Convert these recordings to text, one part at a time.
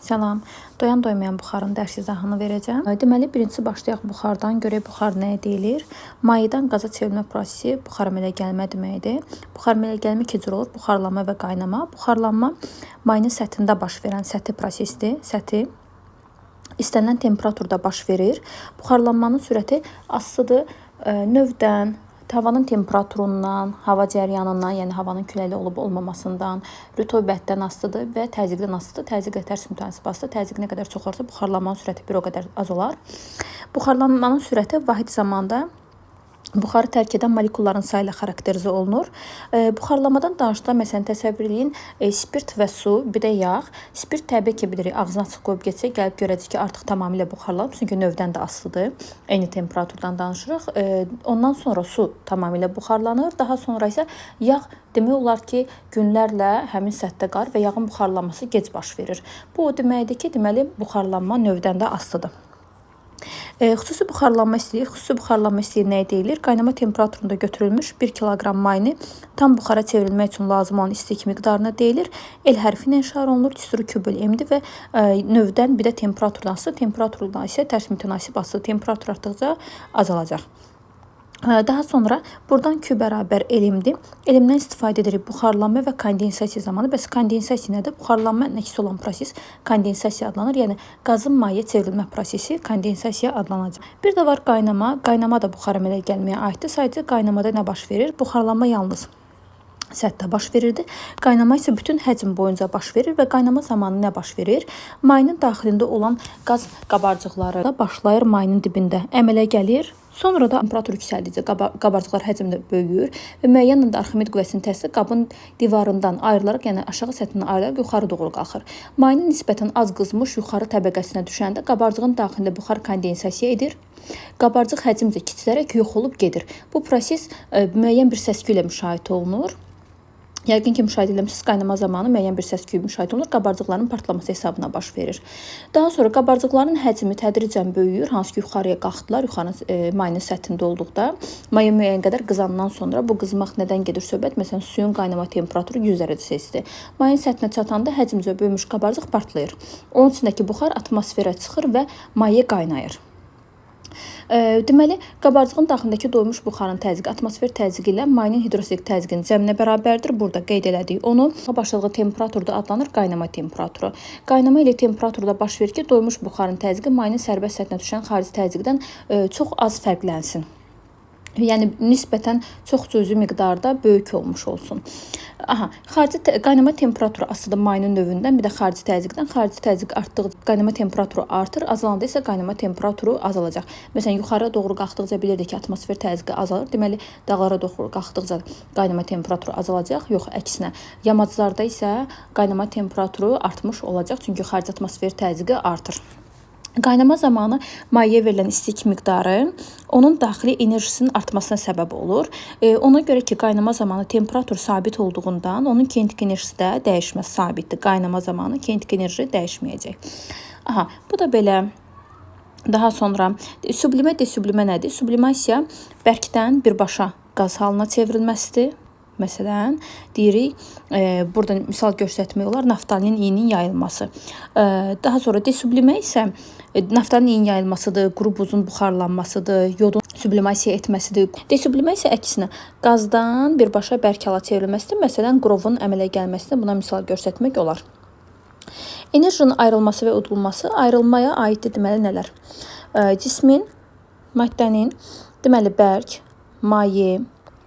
Salam. Doyan doymayan buxarın dərs izahını verəcəm. Deməli, birincisi başlayaq buxardan. Görək buxar nəyə deyilir? Mayedən qaza çevrilmə prosesi buxar əmələ gəlmə deməkdir. Buxar əmələ gəlmə iki cür olur: buxarlanma və qaynama. Buxarlanma mayenin səthində baş verən səthi prosesdir. Səthi istənilən temperaturda baş verir. Buxarlanmanın sürəti asılıdır növdən, havanın temperaturundan, hava cəryanından, yəni havanın küləkli olub olmamasından, rütubətdən asılıdır və təzyiqdən asılıdır. Təzyiqlə tərs mütənasib asılıdır. Təzyiq nə qədər çox olursa, buxarlanmanın sürəti bir o qədər az olar. Buxarlanmanın sürəti vahid zamanda buxarı tərk edən molekulların sayı ilə xarakterizə olunur. Buxarlamadan danışdıqda, məsələn, təsəvvür edin, spirt və su, bir də yağ. Spirt təbii ki, bilirik, ağzına açıq qoyub geçsək, gəlib görəcək ki, artıq tamamilə buxarlanıb, çünki növdən də asılıdır. Eyni temperaturdan danışırıq. Ondan sonra su tamamilə buxarlanır. Daha sonra isə yağ demək olar ki, günlərlə həmin səthdə qalır və yağın buxarlanması gec baş verir. Bu o deməkdir ki, deməli, buxarlanma növdən də asılıdır. Xüsusi buxarlanma istəyirik. Xüsusi buxarlanma istəyirik nəyə deyilir? Qaynama temperaturunda götürülmüş 1 kiloqram mayını tam buxara çevrilmək üçün lazım olan istilik miqdarına deyilir. El hərfi ilə işarə olunur. Düsturu kübül M-dir və növdən bir də temperaturdan asılı. Temperaturdan isə tərs mütənasib asılı. Temperatur artdıqca azalacaq. Daha sonra buradan Q bərabər elmdir. Elmdən istifadə edirik buxarlanma və kondensasiya zamanı. Bəs kondensasiya nədir? Buxarlanma nəticəsi olan proses kondensasiya adlanır. Yəni qazın mayaya çevrilmə prosesi kondensasiya adlanacaq. Bir də var qaynama. Qaynama da buxar əmələ gəlməyə aiddir. Sadəcə qaynamada nə baş verir? Buxarlanma yalnız səthdə baş verirdi. Qaynama isə bütün həcm boyunca baş verir və qaynama zamanı nə baş verir? Mayının daxilində olan qaz qabarcıqları da başlayır mayının dibində əmələ gəlir. Sonra da temperatur yüksəldikcə qabarcıqlar həcmdə böyüyür və müəyyən Arximед qüvvəsinin təsiri qabın divarından ayrılaraq, yəni aşağı səthindən ayrılaraq yuxarı doğru qalxır. Mayının nisbətən az qızmış yuxarı təbəqəsinə düşəndə qabarcığın daxilində buxar kondensasiya edir. Qabarcıq həcmcə kiçilərək yox olub gedir. Bu proses müəyyən bir səs-küy ilə müşahidə olunur. Yəqin ki, müşahidə eləmişsiniz, qaynama zamanı müəyyən bir səs-küy müşahidə olunur, qabarcıqların partlaması hesabına baş verir. Daha sonra qabarcıqların həcmi tədricən böyüyür, hansı ki, yuxarıya qalxdılar, mayının səthində olduqda. Maya müəyyən qədər qızandan sonra, bu qızmaq nədən gedir söhbət? Məsələn, suyun qaynama temperaturu 100 dərəcə Selsidir. Mayın səthinə çatanda həcmcə böyümüş qabarcıq partlayır. Onun içindəki buxar atmosferə çıxır və maya qaynayır. Deməli, qabarcığın daxilindəki doymuş buxarın təzyiqi atmosfer təzyiqi ilə mayının hidrostatik təzyiqinin cəminə bərabərdir. Burada qeyd elədik onu. Başladığı temperaturda adlanır qaynama temperaturu. Qaynama ilə temperaturda baş verir ki, doymuş buxarın təzyiqi mayının sərbəst səthinə düşən xarici təzyiqdən çox az fərqlənsin. Yəni nisbətən çox cüzi miqdarda böyük olmuş olsun. Xarici qaynama temperaturu asılıdır mayının növündən, bir də xarici təzyiqdən. Xarici təzyiq artdıqca qaynama temperaturu artır, azalanda isə qaynama temperaturu azalacaq. Məsələn, yuxarı doğru qalxdıqca bilirdik ki, atmosfer təzyiqi azalır. Deməli, dağlara doğru qalxdıqca qaynama temperaturu azalacaq. Yox, əksinə. Yamaclarda isə qaynama temperaturu artmış olacaq, çünki xarici atmosfer təzyiqi artır. Qaynama zamanı mayaya verilən istilik miqdarı onun daxili enerjisinin artmasına səbəb olur. Ona görə ki, qaynama zamanı temperatur sabit olduğundan onun kinetik enerjisi də dəyişməz, sabitdir. Qaynama zamanı kinetik enerji dəyişməyəcək. Bu da belə. Daha sonra sublimə, desublimə nədir? Sublimasiya bərkdən birbaşa qaz halına çevrilməsidir. Məsələn, deyirik, burada misal göstərmək olar, naftalin iyinin yayılması. Daha sonra desublimə isə naftalin iyinin yayılmasıdır, quru buzun buxarlanmasıdır, yodun sublimasiya etməsidir. Desublimə isə əksinə qazdan birbaşa bərk hala çevrilməsidir. Məsələn, qrovun əmələ gəlməsində buna misal göstərmək olar. Enerjinin ayrılması və udulması ayrılmaya aiddir. Deməli, nələr? Cismin, maddənin, deməli, bərk, maye,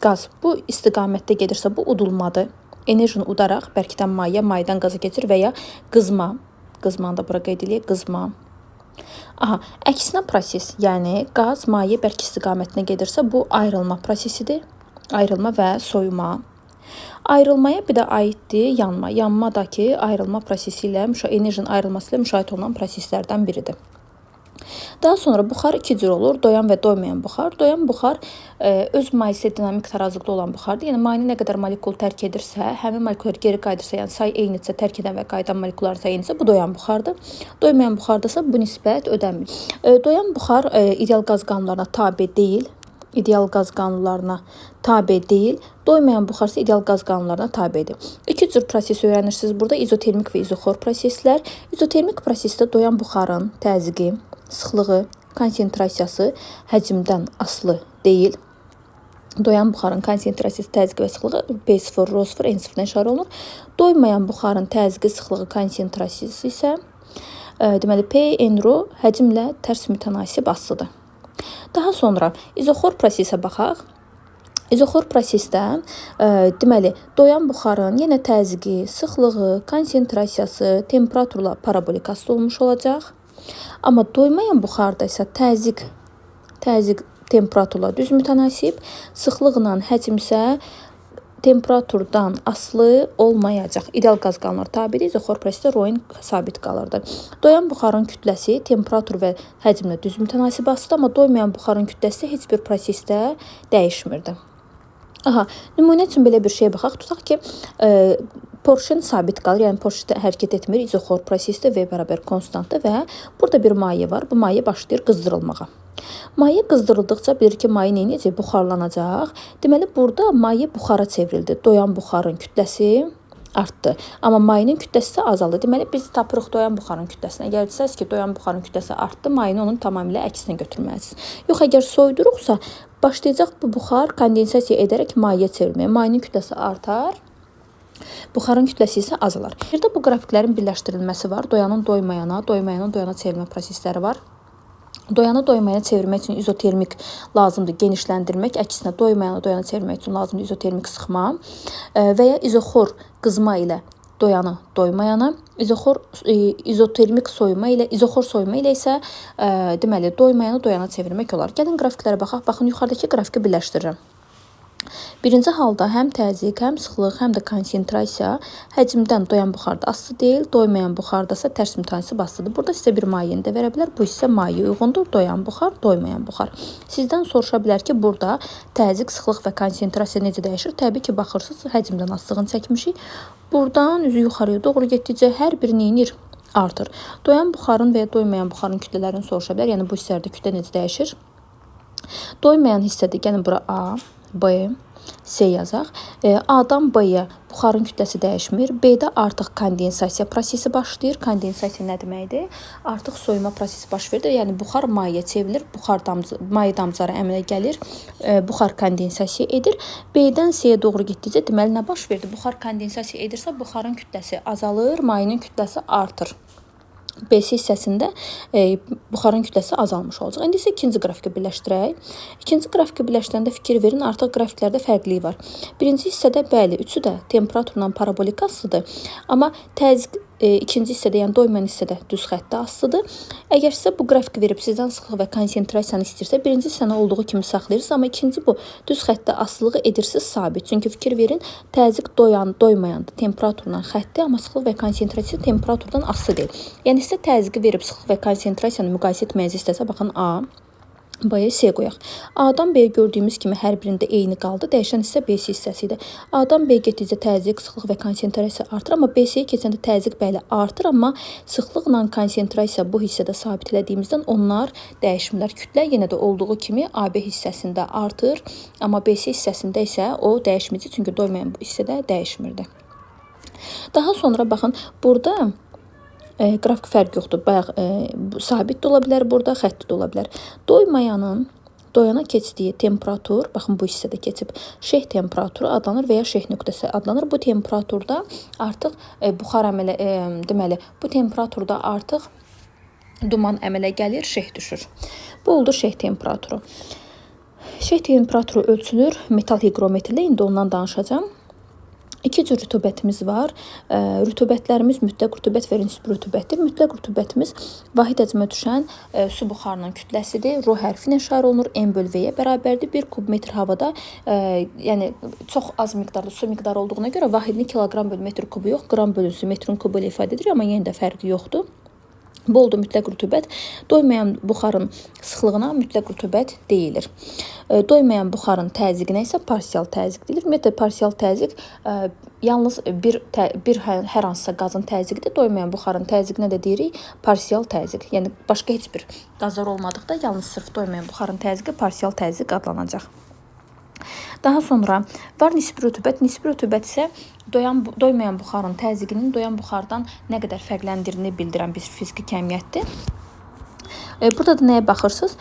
qaz bu istiqamətdə gedirsə, bu udulmadır. Enerjini udaraq bərkdən mayaya, mayadan qaza keçir və ya qızma. Qızmanı da bura qeyd edək, qızma. Əksinə proses, yəni qaz, maye bərk istiqamətinə gedirsə, bu ayrılma prosesidir. Ayrılma və soyuma. Ayrılmaya bir də aiddir yanma. Yanma da ki, ayrılma prosesi ilə, enerjinin ayrılması ilə müşahidə olunan proseslərdən biridir. Daha sonra buxar iki cür olur. Doyan və doymayan buxar. Doyan buxar öz mayesi dinamik tarazlıqda olan buxardır. Yəni mayını nə qədər molekul tərk edirsə, həmin moleküllər geri qayıdırsa, yəni say eynidirsə, tərk edən və qayıdan molekullar sayı eynidirsə, bu doyan buxardır. Doymayan buxardasa bu nisbət ödənmir. Doyan buxar ideal qaz qanunlarına tabe deyil. ideal qaz qanunlarına tabe deyil. Doymayan buxar isə ideal qaz qanunlarına tabedir. İki cür proses öyrənirsiniz burada: izotermik və izoxor proseslər. İzotermik prosesdə doyan buxarın təzyiqi, sıxlığı, konsentrasiyası həcmdən asılı deyil. Doyan buxarın konsentrasiyası, təzyiqi və sıxlığı P0, ρ0, N0-dən işarə olunur. Doymayan buxarın təzyiqi, sıxlığı, konsentrasiyası isə deməli P, N, ρ həcmlə tərs mütənasib asılıdır. Daha sonra izoxor prosesə baxaq. İzoxor prosesdə deməli doyan buxarın yenə təzyiqi, sıxlığı, konsentrasiyası, temperaturla parabolik asılı olmuş olacaq. Amma doymayan buxarda isə təzyiq temperaturla düz mütənasib, sıxlıqla həcm isə temperaturdan asılı olmayacaq. İdeal qaz qanunları tabedir. İzoxor prosesdə ρ-in sabit qalırdı. Doyan buxarın kütləsi temperatur və həcmlə düz mütənasib asılıdır, amma doymayan buxarın kütləsi heç bir prosesdə dəyişmirdi. Nümunə üçün belə bir şey baxaq. Tutaq ki, porşen sabit qalır, yəni porşen hərəkət etmir. İzoxor prosesdə V bərabər konstantdır və burada bir maye var. Bu maye başlayır qızdırılmağa. Maye qızdırıldıqca bilir ki, maye neyəcək? Buxarlanacaq. Deməli, burada maye buxara çevrildi. Doyan buxarın kütləsi artdı. Amma mayenin kütləsi azaldı. Deməli, biz tapırıq doyan buxarın kütləsinə. Əgər desəz ki, doyan buxarın kütləsi artdı, mayeni onun tamamilə əksinə götürməlisiniz. Yox, əgər soyuduruqsa, başlayacaq bu buxar kondensasiya edərək mayeyə çevrilməyə. Mayenin kütləsi artar, buxarın kütləsi isə azalar. Bir də bu qrafiklərin birləşdirilməsi var. Doyanın doymayana, doymayanın doyana çevrilmə prosesləri var. Doyanı doymaya çevirmək üçün izotermik lazımdır, genişləndirmək. Əksinə doymayanı doyana çevirmək üçün lazımdır izotermik sıxma və ya izoxor qızma ilə doyanı doymayana, izotermik soyuma ilə, izoxor soyuma ilə isə deməli doymayanı doyana çevirmək olar. Gəlin qrafiklərə baxaq. Baxın, yuxarıdakı qrafiki birləşdirirəm. Birinci halda həm təzyiq, həm sıxlıq, həm də konsentrasiya həcmdən doyan buxarda asılı deyil, doymayan buxarda isə tərs mütənasib asılıdır. Burada sizə bir mayeni də verə bilər. Bu isə maye uyğundur. Doyan buxar, doymayan buxar. Sizdən soruşa bilər ki, burada təzyiq, sıxlıq və konsentrasiya necə dəyişir? Təbii ki, baxırsınız, həcmdən asılığını çəkmişik. Buradan üzü yuxarıya doğru getdikcə hər biri neyinir? Artır. Doyan buxarın və ya doymayan buxarın kütlələrini soruşa bilər. Yəni bu hissələrdə kütlə necə dəyişir? Doymayan hissədə gəlin bura A, B, C yazaq. A-dan B-yə buxarın kütləsi dəyişmir. B-də artıq kondensasiya prosesi başlayır. Kondensasiya nə deməkdir? Artıq soyuma prosesi baş verir. Yəni buxar mayəyə çevrilir. Maye damcıları əmələ gəlir. Buxar kondensasiya edir. B-dən C-yə doğru getdikcə deməli nə baş verdi? Buxar kondensasiya edirsə buxarın kütləsi azalır, mayenin kütləsi artır. BC hissəsində buxarın kütləsi azalmış olacaq. İndi isə ikinci qrafiki birləşdirək. İkinci qrafiki birləşdirəndə fikir verin, artıq qrafiklərdə fərqlilik var. Birinci hissədə bəli, üçü də temperaturla parabolik asılıdır. Amma təzyiq ikinci hissədə, yəni doymayan hissədə düz xəttdə asılıdır. Əgər sizə bu qrafiki verib sizdən sıxlıq və konsentrasiyanı istəyirsə, birinci hissəni olduğu kimi saxlayırsınız, amma ikinci bu düz xəttdə asılığı edirsiniz sabit. Çünki fikir verin, təzyiq doymayandır, temperaturla xəttdə, amma sıxlıq və konsentrasiya temperaturdan asılı deyil. Yəni sizə təzyiqi verib sıxlıq və konsentrasiyanı müqayisə etməyizi istəsə, baxın A, B-yə C qoyaq. A-dan B-yə gördüyümüz kimi hər birində eyni qaldı. Dəyişən hissə BC hissəsi idi. A-dan B getdikcə təzyiq, sıxlıq və konsentrasiya artır, amma BC-yə keçəndə təzyiq bəli artır, amma sıxlıqla konsentrasiya bu hissədə sabit elədiyimizdən onlar dəyişmirlər. Kütlə yenə də olduğu kimi AB hissəsində artır, amma BC hissəsində isə o dəyişməyəcək, çünki doymayan bu hissədə dəyişmirdi. Daha sonra baxın, burada qrafik fərq yoxdur. Bayaq sabit də ola bilər, burada xətti də ola bilər. Doymayanın doyana keçdiyi temperatur, baxın bu hissədə keçib, şeh temperaturu adlanır və ya şeh nöqtəsi adlanır. Bu temperaturda artıq buxar əmələ, deməli, bu temperaturda artıq duman əmələ gəlir, şeh düşür. Bu oldu şeh temperaturu. Şeh temperaturu ölçülür metal hiqrometrlə, indi ondan danışacağım. İki cür rütubətimiz var. Rütubətlərimiz mütləq rütubət və nisbi rütubətdir. Mütləq rütubətimiz vahid həcmə düşən su buxarının kütləsidir. Rho hərfi ilə işarə olunur. M böl V-yə bərabərdir. 1 kub metr havada, yəni çox az miqdarda su miqdarı olduğuna görə vahidini kiloqram böl metr kubu yox, qram bölünsü metrin kubu ilə ifadə edir, amma yenə də fərqi yoxdur. Boldur mütləq rütubət doymayan buxarın sıxlığına mütləq rütubət deyilir. Doymayan buxarın təzyiqinə isə parsial təzyiq deyilir. Ümumiyyətlə parsial təzyiq yalnız bir hər hansısa qazın təzyiqidir. Doymayan buxarın təzyiqinə də deyirik parsial təzyiq. Yəni başqa heç bir qazlar olmadıqda yalnız sırf doymayan buxarın təzyiqi parsial təzyiq adlanacaq. Daha sonra var nisbi rütubət. Nisbi rütubət isə doymayan buxarın təzyiqinin doyan buxardan nə qədər fərqləndirdiyini bildirən bir fiziki kəmiyyətdir. Burada da nəyə baxırsınız?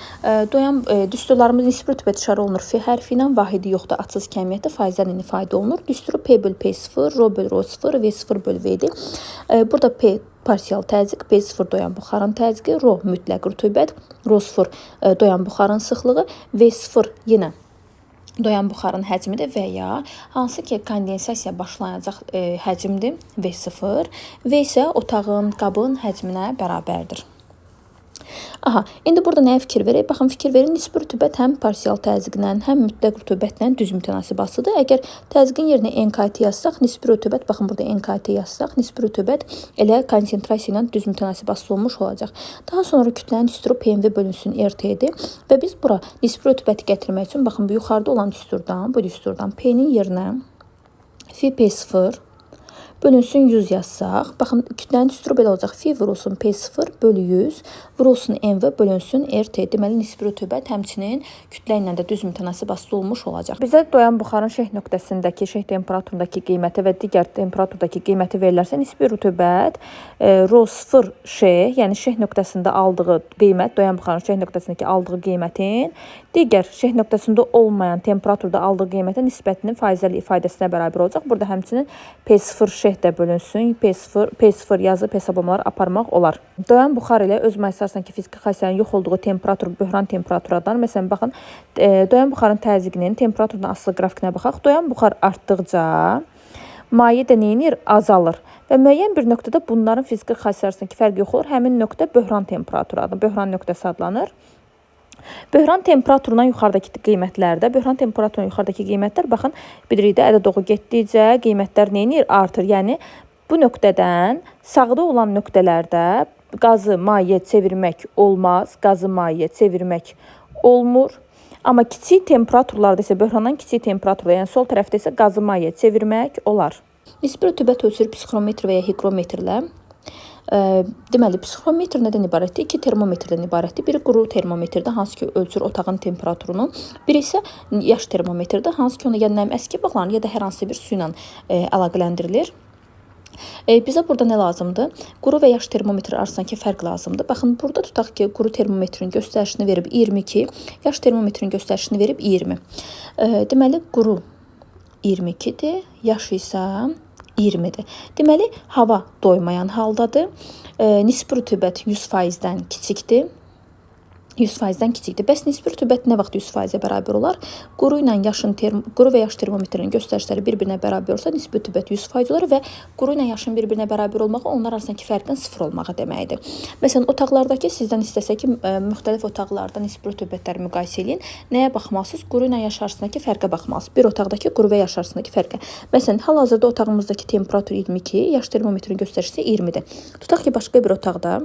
Düsturlarımız nisbi rütubət işarə olunur F hərfi ilə, vahidi yoxdur, adsız kəmiyyətdə faizlərlə ifadə olunur. Düsturu P böl P0, Rho böl Rho0, V0 böl V'dir. Burada P parsial təzyiq, P0 doyan buxarın təzyiqi, Rho mütləq rütubət, Rho0 doyan buxarın sıxlığı, V0 yenə doyan buxarın həcmidir və ya hansı ki kondensasiya başlayacaq həcmdir V0, V isə otağın, qabın həcminə bərabərdir. Aha, indi burada nəyə fikir verək? Baxın, fikir verin, nisbi rütubət həm parsial təzyiqlə, həm mütləq rütubətlə düz mütənasib asılıdır. Əgər təzyiqin yerinə NKT yazsaq, nisbi rütubət, baxın burada NKT yazsaq, nisbi rütubət elə konsentrasiya ilə düz mütənasib asılı olmuş olacaq. Daha sonra kütlənin düsturu PMV bölünsün RT-dir və biz bura nisbi rütubəti gətirmək üçün, baxın, bu yuxarıda olan düsturdan, bu düsturdan P-nin yerinə Fi P0 bölünsün 100 yazsaq, baxın, kütlənin düsturu belə olacaq. Fi vurulsun P0 bölü 100, vurulsun NV bölünsün RT. Deməli, nisbi rütubət həmçinin kütlə ilə də düz mütənasib asılı olmuş olacaq. Bizə doyan buxarın şeh nöqtəsindəki, şeh temperaturundakı qiyməti və digər temperaturdakı qiyməti verilərsə, nisbi rütubət Rho0 şeh, yəni şeh nöqtəsində aldığı qiymət, doyan buxarın şeh nöqtəsindəki aldığı qiymətin digər şeh nöqtəsində olmayan temperaturda aldığı qiymətin nisbətinin faizlərlə ifadəsinə bərabər olacaq. Burada həmçinin P0 şeh də bölünsün, P0 yazıb hesablamalar aparmaq olar. Doyan buxar ilə öz müəssisəsindəki fiziki xassənin yox olduğu temperatur böhran temperaturadan, məsələn, baxın, doyan buxarın təzyiqinin temperaturdan asılı qrafikinə baxaq. Doyan buxar artdıqca maye də neyinir? Azalır. Və müəyyən bir nöqtədə bunların fiziki xassələrindəki fərq yox olur. Həmin nöqtə böhran temperaturadır. Böhran nöqtəsi adlanır. Böhran temperaturundan yuxarıdakı qiymətlərdə, böhran temperaturundan yuxarıdakı qiymətlər, baxın, bilirik də ədə-doğu getdikcə qiymətlər neyinir? Artır. Yəni, bu nöqtədən sağda olan nöqtələrdə qazı maye çevirmək olmaz, qazı maye çevirmək olmur. Amma kiçik temperaturlarda isə, böhrandan kiçik temperaturda, yəni sol tərəfdə isə qazı maye çevirmək olar. Nisbi rütubət ölçülür psixrometr və ya higrometrlə. Deməli, psixrometr nədən ibarətdir? 2 termometrdən ibarətdir. Biri quru termometrdə, hansı ki ölçür otağın temperaturunu. Biri isə yaş termometrdə, hansı ki ona ya nəm əski bağlanır, ya da hər hansı bir su ilə əlaqələndirilir. Bizə burada nə lazımdır? Quru və yaş termometr arasındakı fərq lazımdır. Baxın, burada tutaq ki, quru termometrin göstərişini verib 22, yaş termometrin göstərişini verib 20. Deməli, quru 22-dir, yaş isə 20-dir. Deməli, hava doymayan haldadır. Nisbi rütubət 100%-dən kiçikdir. 100%-dən kiçikdir. Bəs nisbi rütubət nə vaxt 100%-ə bərabər olar? Quru və yaş termometrin göstərişləri bir-birinə bərabər olsa, nisbi rütubət 100% olar və quru ilə yaşın bir-birinə bərabər olmağı onlar arasındakı fərqin 0 olmağı deməkdir. Məsələn, otaqlardakı sizdən istəsə ki, müxtəlif otaqlarda nisbi rütubətləri müqayisə edin. Nəyə baxmalısınız? Quru ilə yaş arasındakı fərqə baxmalısınız. Bir otaqdakı quru və yaş arasındakı fərqə. Məsələn, hal-hazırda otağımızdakı temperatur 22, yaş termometrin göstərişi 20-dir. Tutaq ki, başqa bir otaqda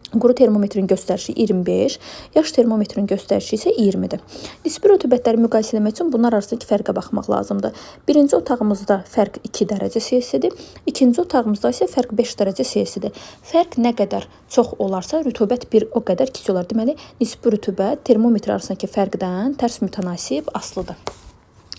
quru termometrin göstərişi 25, yaş termometrin göstərişi isə 20-dir. Nisbi rütubətləri müqayisə etmək üçün bunlar arasındakı fərqə baxmaq lazımdır. Birinci otağımızda fərq 2 dərəcə Selsidir, ikinci otağımızda isə fərq 5 dərəcə Selsidir. Fərq nə qədər çox olarsa, rütubət bir o qədər kiçik olar. Deməli, nisbi rütubət termometr arasındakı fərqdən tərs mütənasib asılıdır.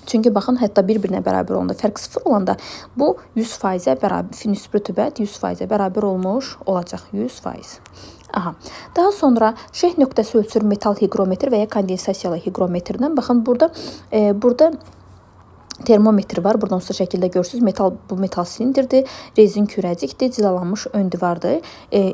Çünki baxın, hətta bir-birinə bərabər olanda, fərq 0 olanda bu 100%-ə bərabər, nisbi rütubət 100%-ə bərabər olmuş olacaq, 100%. Aha. Daha sonra şeh nöqtəsi ölçür metal higrometr və ya kondensasiyalı higrometrdən. Baxın, burada termometr var. Buradan usta şəkildə görürsünüz. Bu metal silindirdir, rezin kürəcikdir, cilalanmış ön divardır.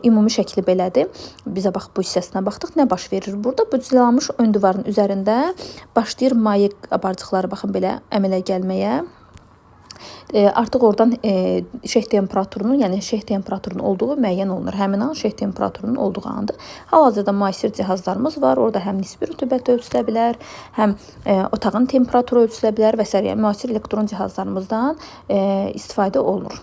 Ümumi şəkli belədir. Bizə bax, bu hissəsinə baxdıq. Nə baş verir burada? Bu cilalanmış ön divarın üzərində başlayır maye qabarcıqları, baxın, belə əmələ gəlməyə. Artıq oradan şeh temperaturunun, yəni şeh temperaturunun olduğu müəyyən olunur. Həmin an şeh temperaturunun olduğu andır. Hal-hazırda müasir cihazlarımız var. Orada həm nisbi rütubət ölçülə bilər, həm otağın temperaturu ölçülə bilər və s. Yəni müasir elektron cihazlarımızdan istifadə olunur.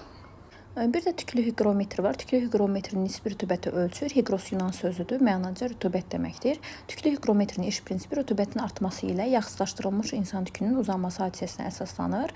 Bir də tüklü hiqrometr var. Tüklü hiqrometrin nisbi rütubəti ölçür. Higros Yunan sözüdür, mənaca rütubət deməkdir. Tüklü hiqrometrin iş prinsipi rütubətin artması ilə yaxşılaşdırılmış insan tükünün uzanması hadisəsinə əsaslanır.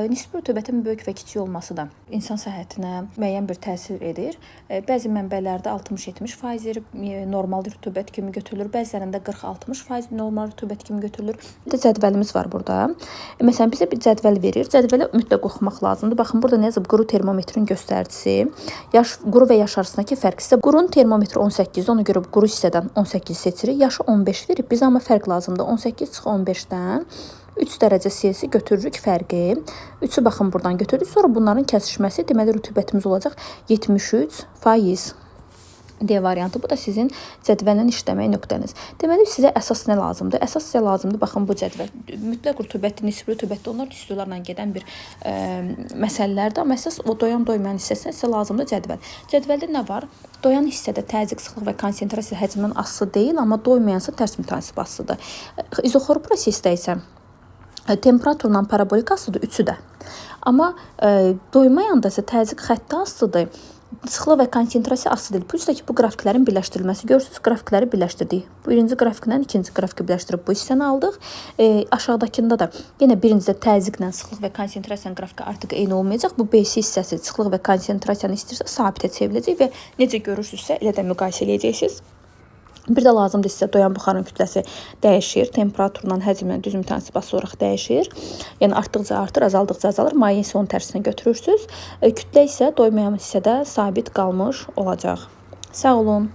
Nisbi rütubətin böyük və kiçik olması da insan səhhətinə müəyyən bir təsir edir. Bəzi mənbələrdə 60-70% normal rütubət kimi götürülür, bəzilərində 40-60% normal rütubət kimi götürülür. Bir də cədvəlimiz var burada. Məsələn, bizə bir cədvəl verir. Cədvələ mütləq oxumaq lazımdır. Baxın, burada nə yazıb? Quru termometrin göstəricisi, quru və yaş arasındakı fərq isə qurun termometri 18-dir. Ona görə quru hissədən 18 seçirik. Yaşı 15 verib. Bizə amma fərq lazımdır. 18-15-dən 3 dərəcə Selsi götürürük fərqi. 3-ü baxın buradan götürürük. Sonra bunların kəsişməsi, deməli rütubətimiz olacaq 73%. D variantı. Bu da sizin cədvəllə işləmək nöqtəniz. Deməli, sizə əsas nə lazımdır? Əsas sizə lazımdır, baxın bu cədvəl. Mütləq rütubətli, nisbi rütubətli, onlar düsturlarla gedən bir məsələlərdir. Amma əsas o doyan-doymayan hissəsinə sizə lazımdır cədvəl. Cədvəldə nə var? Doyan hissədə təzyiq, sıxlıq və konsentrasiya həcmindən asılı deyil, amma doymayansa tərs mütasib asılıdır. İzoxor prosesdə isə temperaturla parabolik asılıdır, üçü də. Amma doymayanda isə təzyiq xətti asılıdır. Sıxlıq və konsentrasiya asılı deyil. Plus da ki, bu qrafiklərin birləşdirilməsi. Görürsünüz, qrafikləri birləşdirdik. Birinci qrafiklə ikinci qrafiki birləşdirib bu hissəni aldıq. Aşağıdakında da yenə birincidə təzyiqlə sıxlıq və konsentrasiyanın qrafiki artıq eyni olmayacaq. Bu BC hissəsi sıxlıq və konsentrasiyanı istəyirsə sabitə çevriləcək və necə görürsünüzsə elə də müqayisə edəcəksiniz. Bir də lazımdır sizə doyan buxarın kütləsi dəyişir. Temperaturla, həcmlə düz mütənasib olaraq dəyişir. Yəni artdıqca artır, azaldıqca azalır. Maye isə onun tərsinə götürürsünüz. Kütlə isə doymayan hissədə sabit qalmış olacaq. Sağ olun.